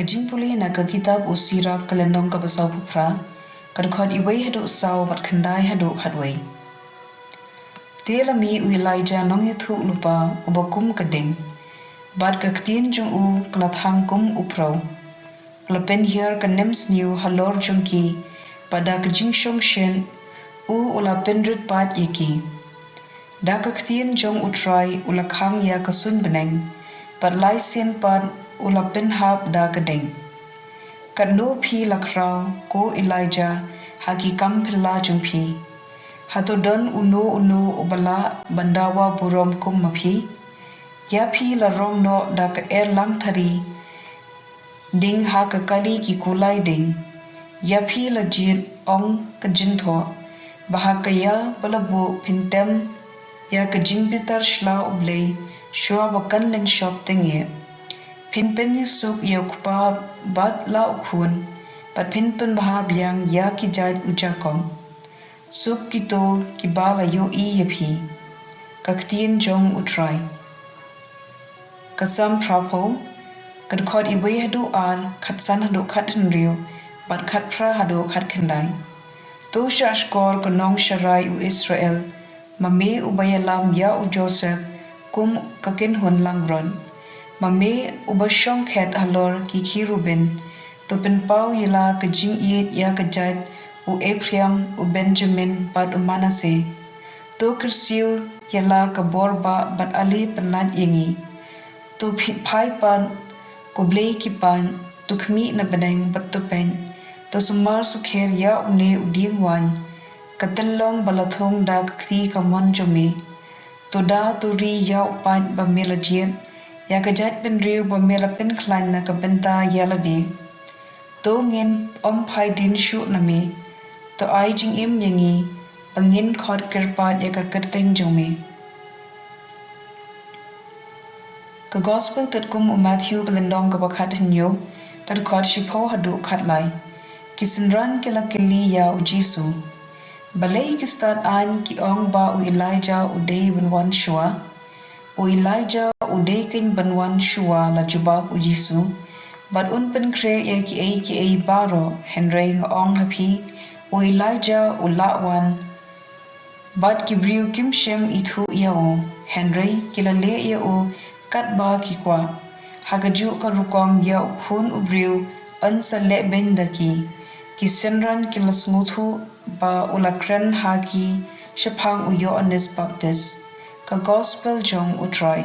jingpule na kitab usira kalendong basau pupra khot iwei hadu sau bat khandai hadu khatwei telami uilaija nong yathu lupa ubakum kading bat ktien jong u klathang kum uprau plapen hier kanems new halor jongki pada jingshom shen u ula pendrit pat yeki da ktien jong utrai ulakhang ya kasun beneng pat lai sen pat ula penhap da kadeng kadno phi lakrau ko elijah haki kam phila jungphi hatodon uno ubala bandawa burom kum maphi ya phi la rong no da ka lang thari ding ha ka kali ki kulai ding ya phi la jin ong ka jin tho bahakaya palabu pintem ya ka jingbitar shla U Blei shwa bakan len shop tenge pinpen suk yokpa bat la ukhun pat pinpen baha biang ya ki jad ujakom suk kito ki bala yo I yaphi ktien jong utrai kasam prapo khot iwei hadu ar khatsan hadu khat rio bat khat pra hadu khat khandai to shkor konong sharai U Israel mame ubayalam ya U Joseph kum kakin hun langron mame ubashong khet halor ki khirubin to penpau yela ka ïaid ya ka jad U Ephraim U Benjamin bat U Manase to kirsiu yela ka borba bat ali penat yengi to phai pan ko Blei ki pan to khmi na beneng bat to pen to sumar su kher ya une uding wan katellong balathong da kthi ka mon jome to da to ri ya pan ba melajien ya ka jat pen riu ba mela pen khlain na ka benta ïalade to ngin phai din shu na me to ai jingim yangi ngin khot kirpat ya ka kerteng jome ka gospel kat kum Matthew kalendong ka bakhat hinyo khot shipo hadu khatlai kisinran kila kili ya U Jisu balai ki start an ki ong ba U Elijah U dei benwan shua U Elijah U dei kin benwan shua la jubab U Jisu bat un pen kre ya kiei baro henry ong happy U Elijah U lawan bat kibriu kimshem ithu yao henry kila le ya U kat ba ki kwa hagaju ka rukom ya khun ubriu ansa le ben daki ki senran kila smuthu ba ulakran haki shaphang U Yohanes Baptist ka gospel jong utrai